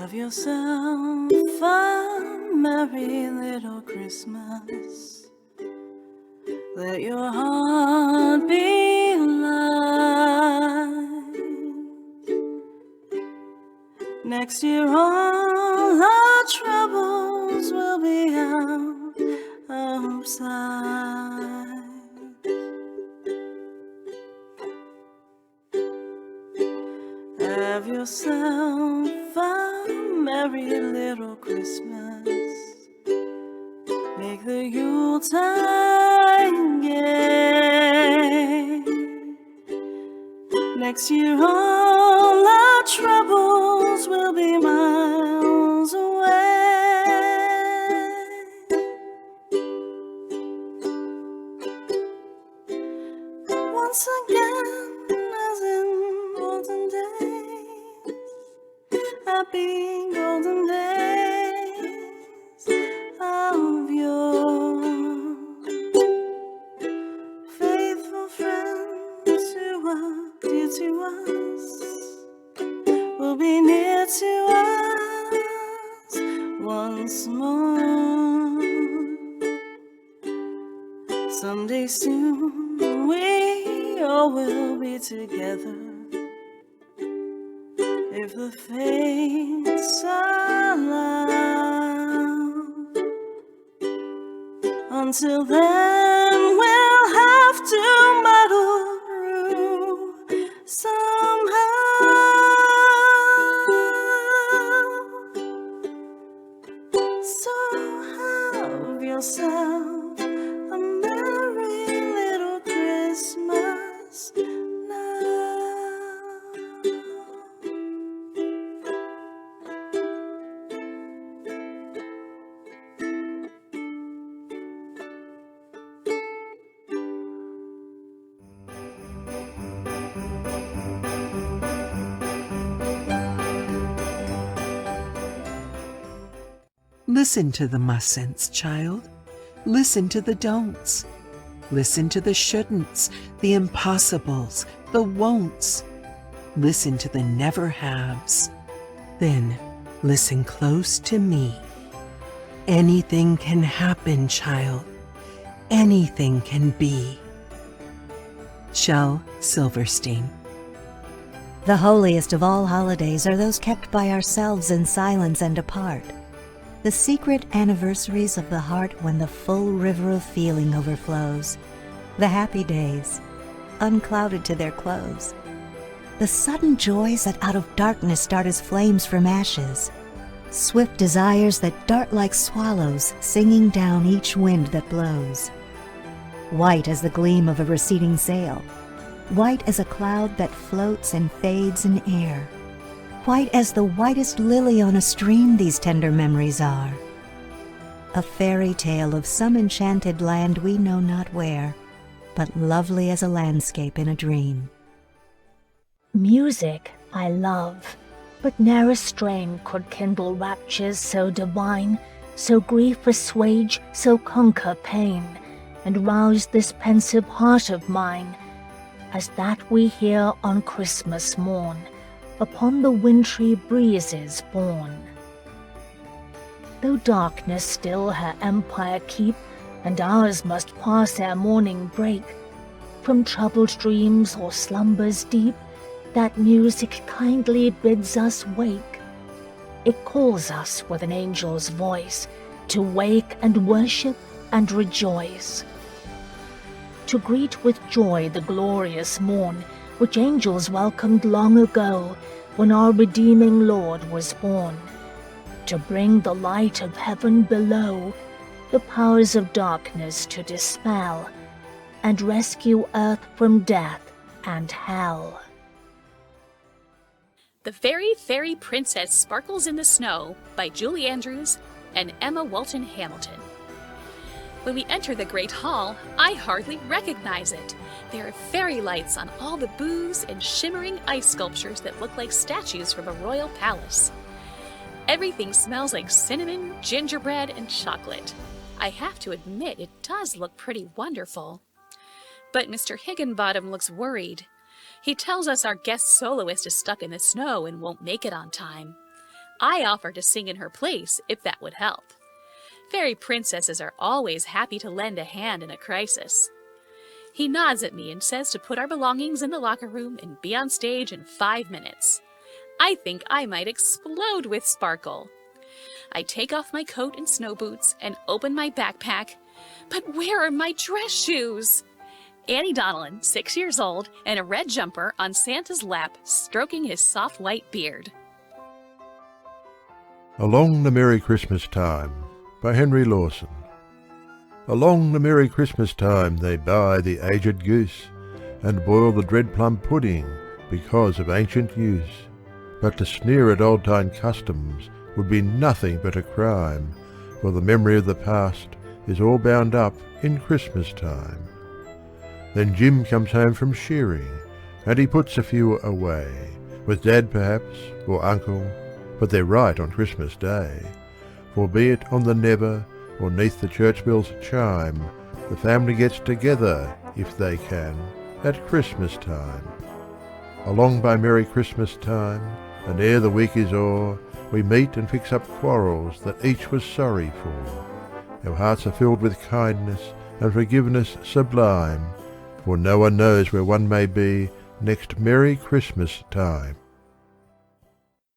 Have yourself a merry little Christmas. Let your heart be light. Next year all our troubles will be out of sight. Have yourself a merry little Christmas. Make the Yuletide gay. Next year all our troubles will be miles away. Once again, as in olden days, happy golden days of yore. Faithful friends who are dear to us will be near to us once more. Someday soon we all will be together, if the fates allow. Until then we'll have to muddle through somehow. So have yourself a merry little Christmas now. Listen to the mustn'ts, child. Listen to the don'ts. Listen to the shouldn'ts, the impossibles, the won'ts. Listen to the never-haves. Then listen close to me. Anything can happen, child. Anything can be. Shel, Silverstein. The holiest of all holidays are those kept by ourselves in silence and apart. The secret anniversaries of the heart when the full river of feeling overflows. The happy days, unclouded to their close. The sudden joys that out of darkness start as flames from ashes. Swift desires that dart like swallows, singing down each wind that blows. White as the gleam of a receding sail. White as a cloud that floats and fades in air. White as the whitest lily on a stream these tender memories are. A fairy tale of some enchanted land we know not where, but lovely as a landscape in a dream. Music I love, but ne'er a strain could kindle raptures so divine, so grief assuage, so conquer pain, and rouse this pensive heart of mine, as that we hear on Christmas morn, upon the wintry breezes borne. Though darkness still her empire keep, and ours must pass ere morning break, from troubled dreams or slumbers deep, that music kindly bids us wake. It calls us with an angel's voice, to wake and worship and rejoice. To greet with joy the glorious morn, which angels welcomed long ago, when our redeeming Lord was born, to bring the light of heaven below, the powers of darkness to dispel, and rescue earth from death and hell. The Very Fairy Princess Sparkles in the Snow by Julie Andrews and Emma Walton Hamilton. When we enter the Great Hall, I hardly recognize it. There are fairy lights on all the booths and shimmering ice sculptures that look like statues from a royal palace. Everything smells like cinnamon, gingerbread, and chocolate. I have to admit, it does look pretty wonderful. But Mr. Higginbottom looks worried. He tells us our guest soloist is stuck in the snow and won't make it on time. I offer to sing in her place if that would help. Fairy princesses are always happy to lend a hand in a crisis. He nods at me and says to put our belongings in the locker room and be on stage in 5 minutes. I think I might explode with sparkle. I take off my coat and snow boots and open my backpack. But where are my dress shoes? Annie Donnellon, 6 years old, in a red jumper on Santa's lap, stroking his soft white beard. Along the Merry Christmas Time by Henry Lawson. Along the merry Christmas time they buy the aged goose, and boil the dread plum pudding because of ancient use. But to sneer at old-time customs would be nothing but a crime, for the memory of the past is all bound up in Christmas time. Then Jim comes home from shearing, and he puts a few away, with Dad perhaps, or Uncle, but they're right on Christmas Day. For be it on the Never, or 'neath the church bell's chime, the family gets together, if they can, at Christmas time. Along by merry Christmas time, and ere the week is o'er, we meet and fix up quarrels that each was sorry for. Our hearts are filled with kindness and forgiveness sublime, for no one knows where one may be next merry Christmas time.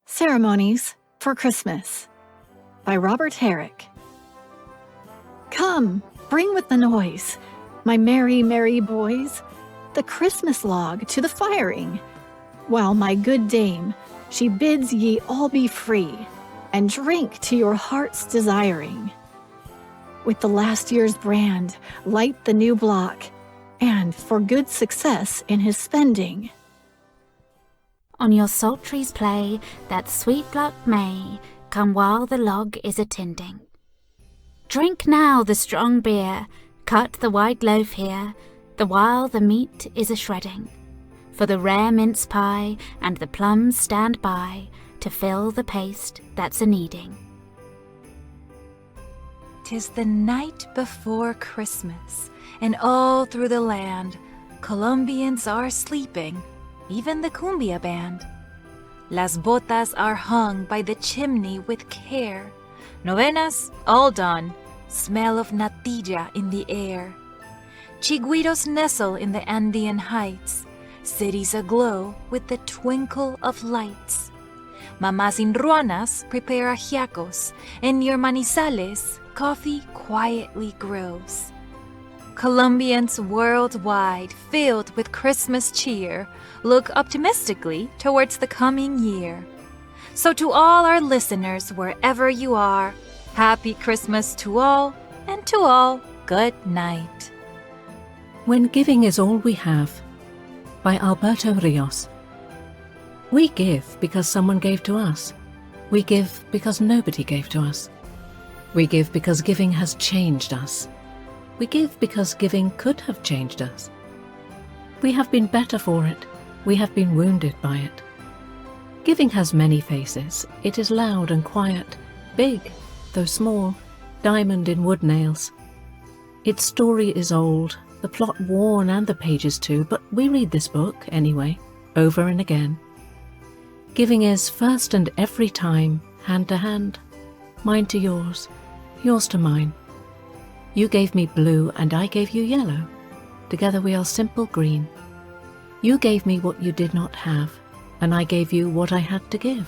Ceremonies for Christmas by Robert Herrick. Come, bring with the noise, my merry, merry boys, the Christmas log to the firing, while my good dame, she bids ye all be free, and drink to your heart's desiring. With the last year's brand, light the new block, and for good success in his spending. On your psalteries play that sweet luck may come while the log is attending. Drink now the strong beer, cut the white loaf here, the while the meat is a-shredding. For the rare mince pie and the plums stand by to fill the paste that's a-kneading. 'Tis the night before Christmas, and all through the land Colombians are sleeping, even the cumbia band. Las botas are hung by the chimney with care, novenas all done, smell of natilla in the air. Chigüiros nestle in the Andean heights, cities aglow with the twinkle of lights. Mamás in ruanas prepare ajiacos, and near Manizales coffee quietly grows. Colombians worldwide, filled with Christmas cheer, look optimistically towards the coming year. So to all our listeners, wherever you are, Happy Christmas to all, and to all, good night. When Giving is All We Have by Alberto Rios. We give because someone gave to us. We give because nobody gave to us. We give because giving has changed us. We give because giving could have changed us. We have been better for it. We have been wounded by it. Giving has many faces. It is loud and quiet, big, though small, diamond in wood nails. Its story is old, the plot worn and the pages too, but we read this book, anyway, over and again. Giving is first and every time, hand to hand, mine to yours, yours to mine. You gave me blue and I gave you yellow. Together we are simple green. You gave me what you did not have, and I gave you what I had to give.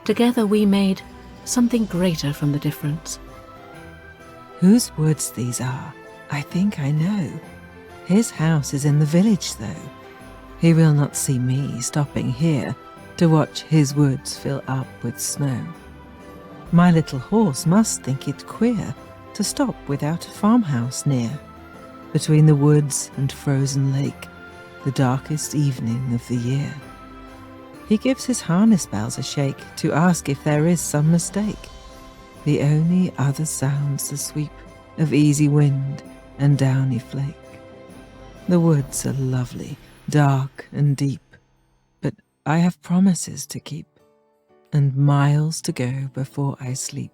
Together we made something greater from the difference. Whose woods these are, I think I know. His house is in the village, though. He will not see me stopping here to watch his woods fill up with snow. My little horse must think it queer to stop without a farmhouse near, between the woods and frozen lake, the darkest evening of the year. He gives his harness bells a shake to ask if there is some mistake. The only other sound's the sweep of easy wind and downy flake. The woods are lovely, dark and deep, but I have promises to keep, and miles to go before I sleep,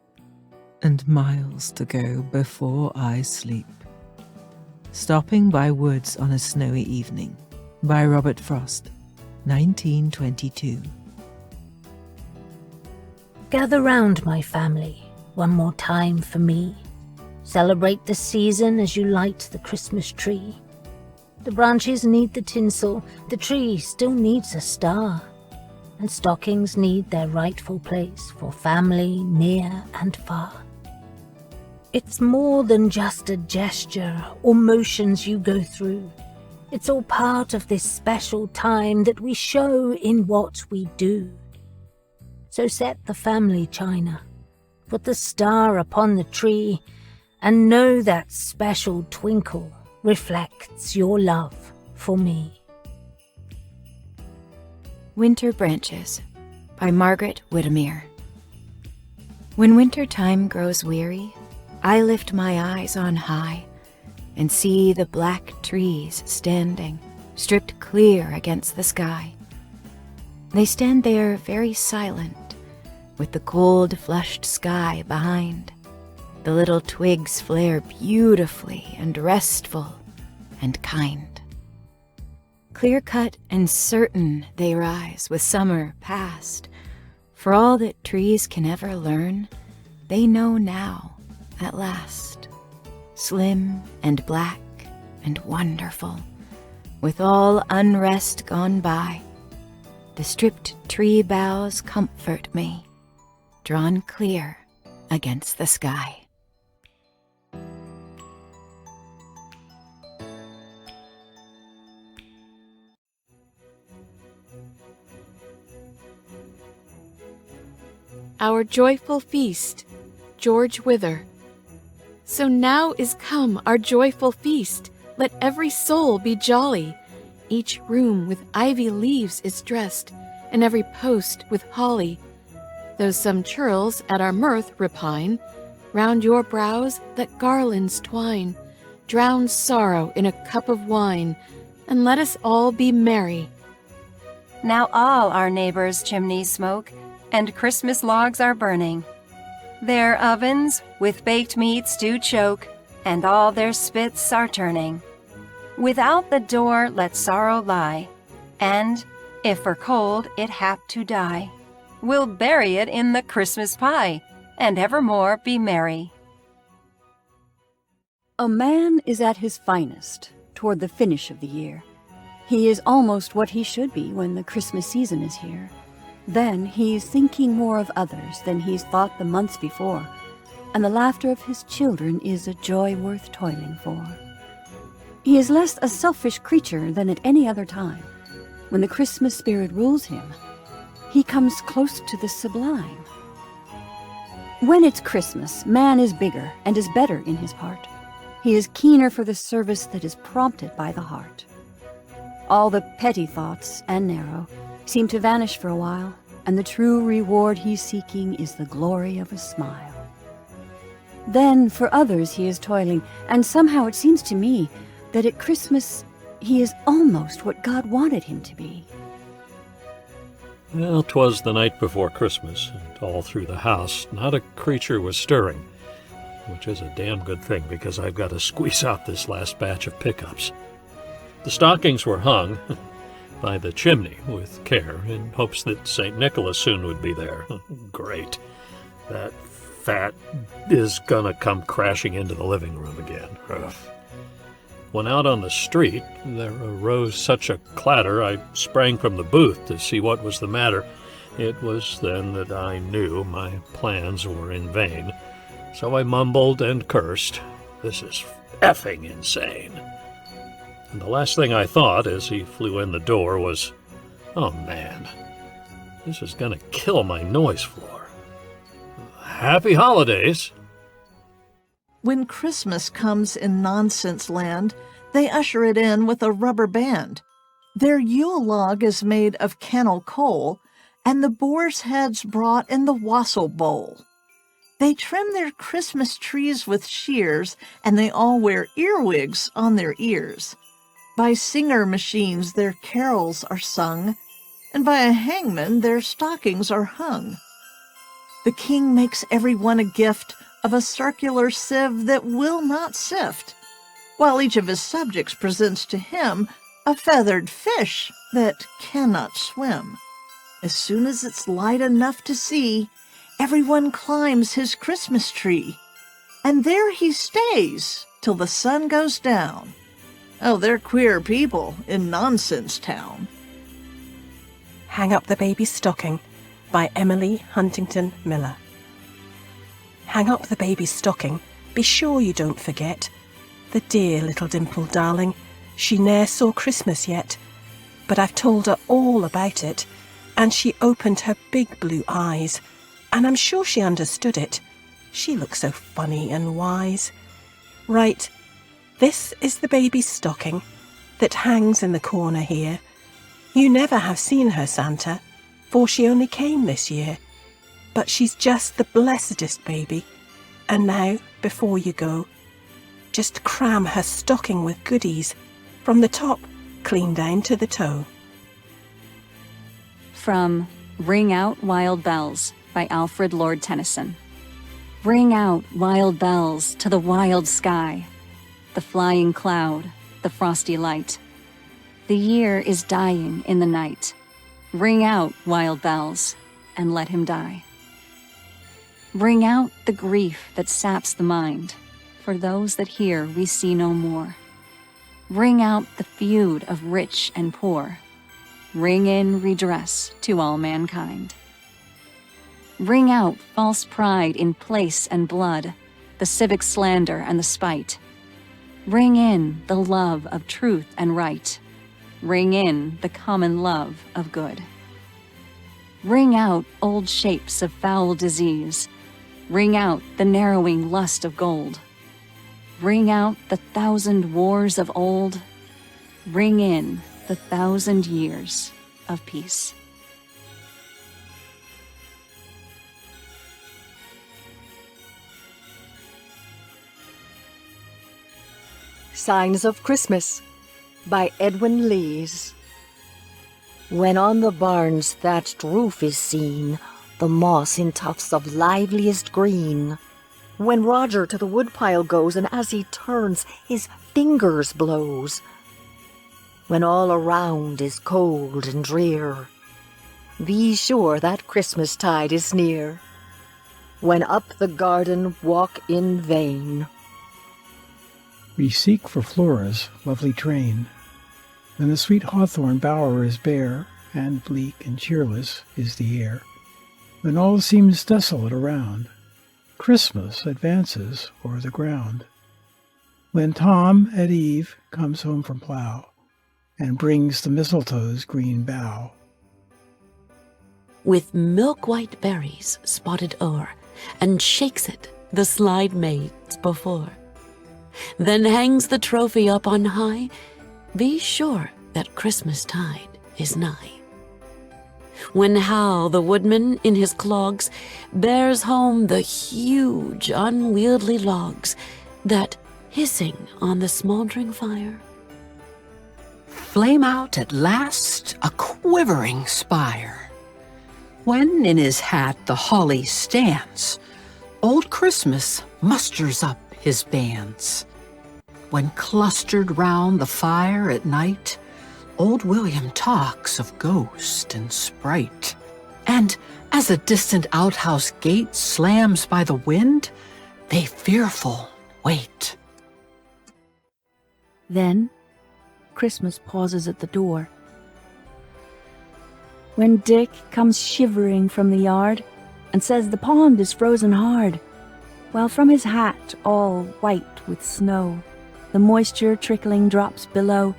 and miles to go before I sleep. Stopping by Woods on a Snowy Evening by Robert Frost, 1922. Gather round, my family, one more time for me. Celebrate the season as you light the Christmas tree. The branches need the tinsel, the tree still needs a star, and stockings need their rightful place for family near and far. It's more than just a gesture or motions you go through. It's all part of this special time that we show in what we do. So set the family china, put the star upon the tree, and know that special twinkle reflects your love for me. Winter Branches by Margaret Whittemere. When winter time grows weary, I lift my eyes on high and see the black trees standing, stripped clear against the sky. They stand there very silent, with the cold, flushed sky behind. The little twigs flare beautifully and restful and kind. Clear-cut and certain they rise with summer past. For all that trees can ever learn, they know now at last. Slim and black and wonderful, with all unrest gone by, the stripped tree boughs comfort me, drawn clear against the sky. Our joyful feast, George Wither. So now is come our joyful feast. Let every soul be jolly. Each room with ivy leaves is dressed, and every post with holly. Though some churls at our mirth repine, round your brows that garlands twine. Drown sorrow in a cup of wine, and let us all be merry. Now all our neighbors' chimneys smoke, and Christmas logs are burning. Their ovens with baked meats do choke, and all their spits are turning. Without the door let sorrow lie, and, if for cold it hap to die, we'll bury it in the Christmas pie, and evermore be merry. A man is at his finest toward the finish of the year. He is almost what he should be when the Christmas season is here. Then he's thinking more of others than he's thought the months before, and the laughter of his children is a joy worth toiling for. He is less a selfish creature than at any other time. When the Christmas spirit rules him, he comes close to the sublime. When it's Christmas, man is bigger and is better in his part. He is keener for the service that is prompted by the heart. All the petty thoughts, and narrow, seem to vanish for a while, and the true reward he's seeking is the glory of a smile. Then for others he is toiling, and somehow it seems to me that at Christmas he is almost what God wanted him to be. Well, 'twas the night before Christmas, and all through the house not a creature was stirring, which is a damn good thing because I've got to squeeze out this last batch of pickups. The stockings were hung by the chimney with care in hopes that St. Nicholas soon would be there. Great. That fat is gonna come crashing into the living room again. Ugh. When out on the street, there arose such a clatter, I sprang from the booth to see what was the matter. It was then that I knew my plans were in vain. So I mumbled and cursed. This is effing insane. And the last thing I thought as he flew in the door was, oh man, this is gonna kill my noise floor. Happy holidays! When Christmas comes in Nonsense Land, they usher it in with a rubber band. Their Yule log is made of kennel coal, and the boar's heads brought in the wassail bowl. They trim their Christmas trees with shears, and they all wear earwigs on their ears. By singer machines their carols are sung, and by a hangman their stockings are hung. The king makes everyone a gift of a circular sieve that will not sift, while each of his subjects presents to him a feathered fish that cannot swim. As soon as it's light enough to see, everyone climbs his Christmas tree, and there he stays till the sun goes down. Oh, they're queer people in Nonsense Town. Hang Up the Baby's Stocking by Emily Huntington Miller. Hang up the baby's stocking, be sure you don't forget. The dear little dimpled darling, she ne'er saw Christmas yet. But I've told her all about it, and she opened her big blue eyes, and I'm sure she understood it. She looks so funny and wise. Right, this is the baby's stocking that hangs in the corner here. You never have seen her, Santa, for she only came this year. But she's just the blessedest baby. And now, before you go, just cram her stocking with goodies, from the top clean down to the toe. From Ring Out Wild Bells by Alfred Lord Tennyson. Ring out wild bells to the wild sky, the flying cloud, the frosty light. The year is dying in the night. Ring out wild bells and let him die. Ring out the grief that saps the mind. For those that hear we see no more. Ring out the feud of rich and poor. Ring in redress to all mankind. Ring out false pride in place and blood, the civic slander and the spite. Ring in the love of truth and right. Ring in the common love of good. Ring out old shapes of foul disease. Ring out the narrowing lust of gold. Ring out the 1,000 wars of old. Ring in the 1,000 years of peace. Signs of Christmas by Edwin Lees. When on the barn's thatched roof is seen the moss in tufts of liveliest green, when Roger to the woodpile goes and as he turns his fingers blows, when all around is cold and drear, be sure that Christmas tide is near. When up the garden walk in vain, we seek for Flora's lovely train. When the sweet hawthorn bower is bare, and bleak and cheerless is the air, when all seems desolate around, Christmas advances o'er the ground. When Tom at eve comes home from plough, and brings the mistletoe's green bough. With milk-white berries spotted o'er, and shakes it the slide maids before. Then hangs the trophy up on high, be sure that Christmas tide is nigh. When Hal the woodman in his clogs bears home the huge unwieldy logs that, hissing on the smouldering fire, flame out at last a quivering spire. When in his hat the holly stands, old Christmas musters up his bands. When clustered round the fire at night, old William talks of ghost and sprite. And as a distant outhouse gate slams by the wind, they fearful wait. Then Christmas pauses at the door. When Dick comes shivering from the yard and says the pond is frozen hard, while from his hat, all white with snow, the moisture trickling drops below,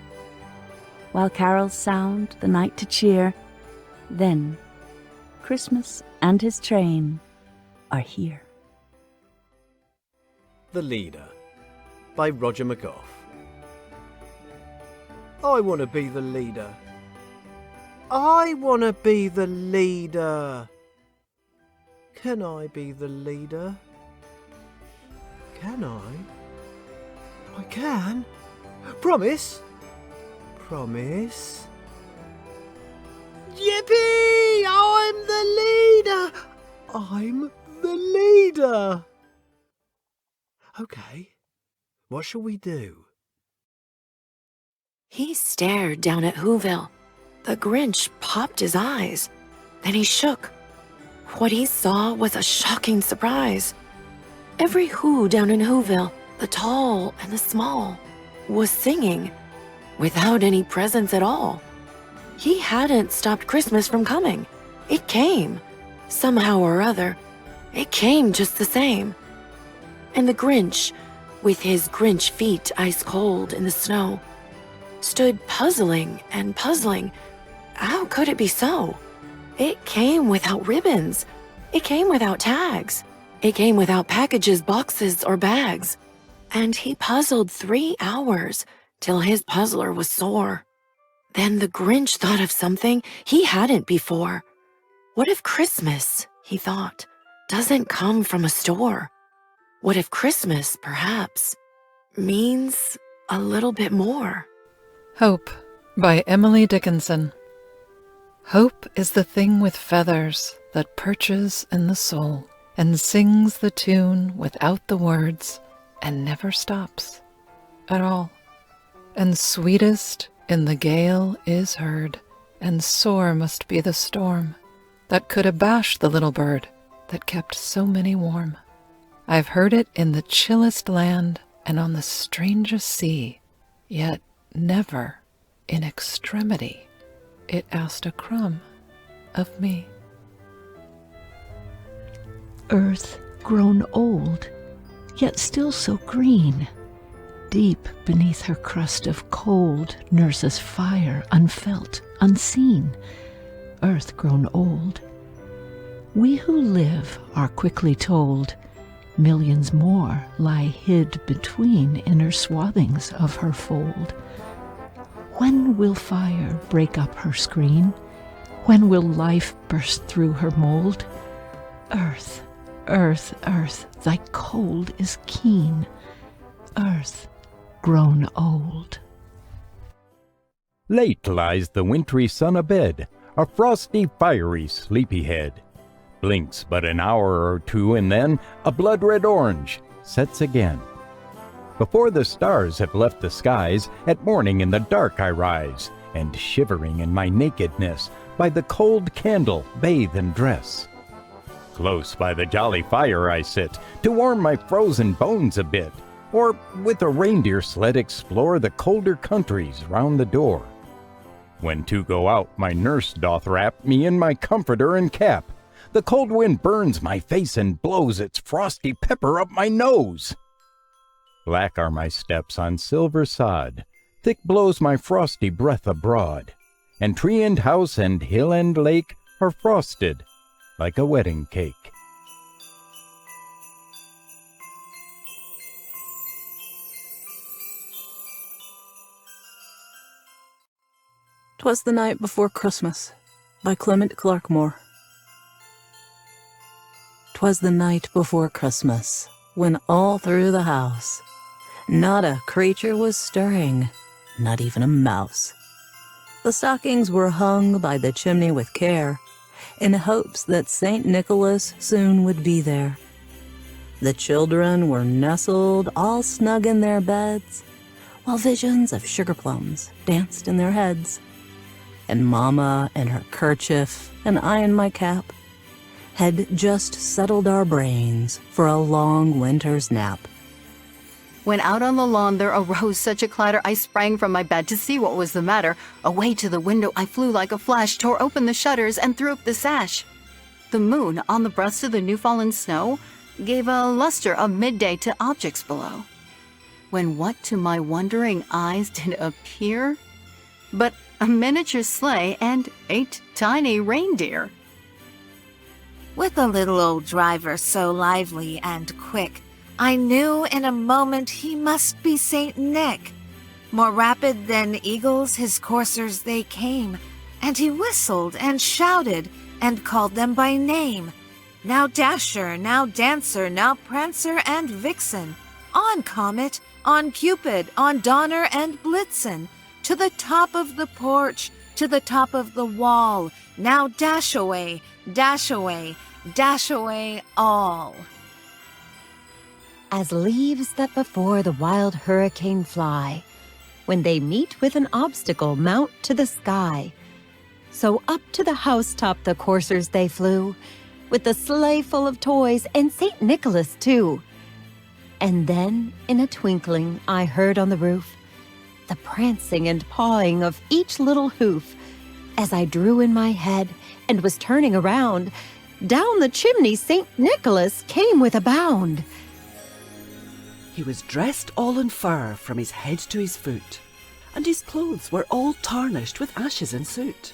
while carols sound the night to cheer, then Christmas and his train are here. The Leader by Roger McGough. I want to be the leader. I want to be the leader. Can I be the leader? Can I? I can. Promise? Promise? Yippee! I'm the leader! I'm the leader! Okay, what shall we do? He stared down at Whoville. The Grinch popped his eyes. Then he shook. What he saw was a shocking surprise. Every Who down in Whoville, the tall and the small, was singing without any presents at all. He hadn't stopped Christmas from coming. It came, somehow or other. It came just the same. And the Grinch, with his Grinch feet ice cold in the snow, stood puzzling and puzzling. How could it be so? It came without ribbons. It came without tags. It came without packages, boxes, or bags. And he puzzled 3 hours till his puzzler was sore. Then the Grinch thought of something he hadn't before. What if Christmas, he thought, doesn't come from a store? What if Christmas, perhaps, means a little bit more? Hope by Emily Dickinson. Hope is the thing with feathers that perches in the soul and sings the tune without the words and never stops at all. And sweetest in the gale is heard, and sore must be the storm that could abash the little bird that kept so many warm. I've heard it in the chillest land and on the strangest sea, yet never in extremity it asked a crumb of me. Earth grown old, yet still so green, deep beneath her crust of cold nurses fire unfelt, unseen. Earth grown old. We who live are quickly told, millions more lie hid between inner swathings of her fold. When will fire break up her screen? When will life burst through her mold? Earth, earth, earth, thy cold is keen. Earth grown old. Late lies the wintry sun abed, a frosty, fiery sleepyhead. Blinks but an hour or two, and then a blood-red orange sets again. Before the stars have left the skies, at morning in the dark I rise, and shivering in my nakedness, by the cold candle bathe and dress. Close by the jolly fire I sit, to warm my frozen bones a bit, or with a reindeer sled explore the colder countries round the door. When to go out, my nurse doth wrap me in my comforter and cap. The cold wind burns my face and blows its frosty pepper up my nose. Black are my steps on silver sod, thick blows my frosty breath abroad, and tree and house and hill and lake are frosted like a wedding cake. 'Twas the Night Before Christmas by Clement Clark Moore. 'Twas the night before Christmas, when all through the house not a creature was stirring, not even a mouse. The stockings were hung by the chimney with care, in hopes that St. Nicholas soon would be there. The children were nestled all snug in their beds, while visions of sugar plums danced in their heads. And Mama in her kerchief, and I in my cap, had just settled our brains for a long winter's nap. When out on the lawn there arose such a clatter, I sprang from my bed to see what was the matter. Away to the window I flew like a flash, tore open the shutters, and threw up the sash. The moon, on the breast of the new-fallen snow, gave a luster of midday to objects below. When what to my wondering eyes did appear but a miniature sleigh and 8 tiny reindeer. With a little old driver so lively and quick, I knew in a moment he must be Saint Nick. More rapid than eagles his coursers they came, and he whistled and shouted and called them by name. Now Dasher, now Dancer, now Prancer and Vixen. On Comet, on Cupid, on Donner and Blitzen. To the top of the porch, to the top of the wall. Now dash away, dash away, dash away all. As leaves that before the wild hurricane fly, when they meet with an obstacle mount to the sky. So up to the housetop the coursers they flew, with a sleigh full of toys and St. Nicholas, too. And then, in a twinkling, I heard on the roof the prancing and pawing of each little hoof. As I drew in my head and was turning around, down the chimney St. Nicholas came with a bound. He was dressed all in fur from his head to his foot, and his clothes were all tarnished with ashes and soot.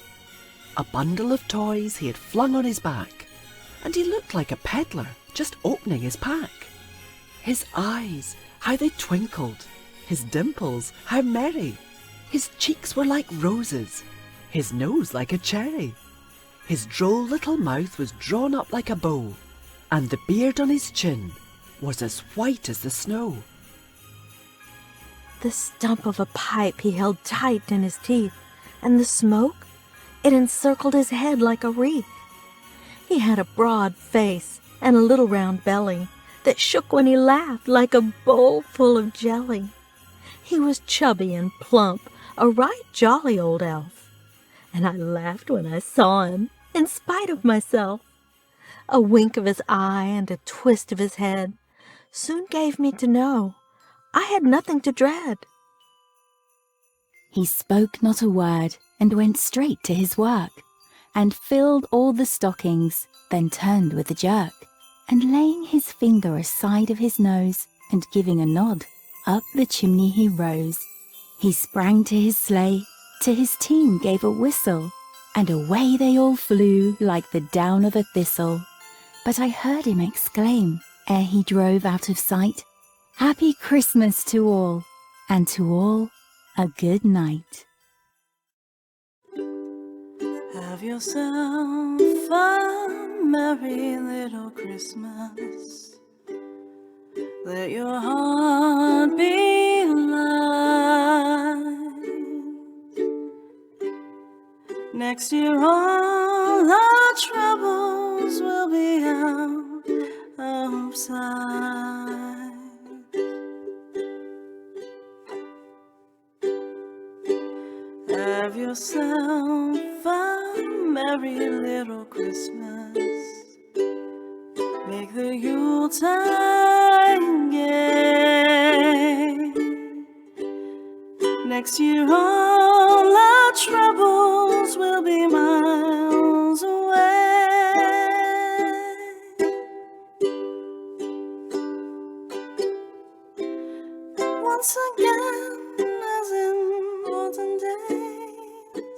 A bundle of toys he had flung on his back, and he looked like a peddler just opening his pack. His eyes, how they twinkled, his dimples, how merry. His cheeks were like roses, his nose like a cherry. His droll little mouth was drawn up like a bow, and the beard on his chin was as white as the snow. The stump of a pipe he held tight in his teeth, and the smoke, it encircled his head like a wreath. He had a broad face and a little round belly that shook when he laughed like a bowl full of jelly. He was chubby and plump, a right jolly old elf, and I laughed when I saw him, in spite of myself. A wink of his eye and a twist of his head soon gave me to know I had nothing to dread. He spoke not a word and went straight to his work, and filled all the stockings, then turned with a jerk, and laying his finger aside of his nose, and giving a nod, up the chimney he rose. He sprang to his sleigh, to his team gave a whistle, and away they all flew like the down of a thistle. But I heard him exclaim, ere he drove out of sight, "Happy Christmas to all, and to all a good night." Have yourself a merry little Christmas. Let your heart be light. Next year all our troubles will be out of sight. Have yourself a merry little Christmas. Make the Yuletide gay. Next year all our troubles will be miles away. Once again, as in olden days,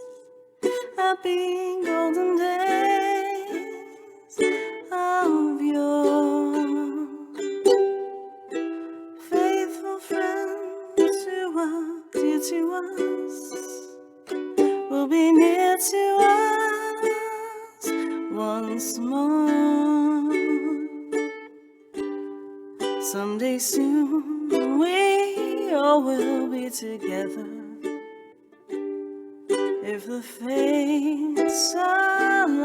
happy golden days of yore. Faithful friends who are dear to us will be near to us once more. Someday soon we all will be together, if the fates allow.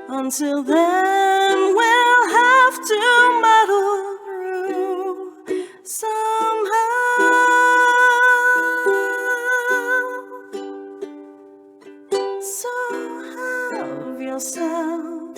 Until then we'll have to muddle through somehow. So have yourself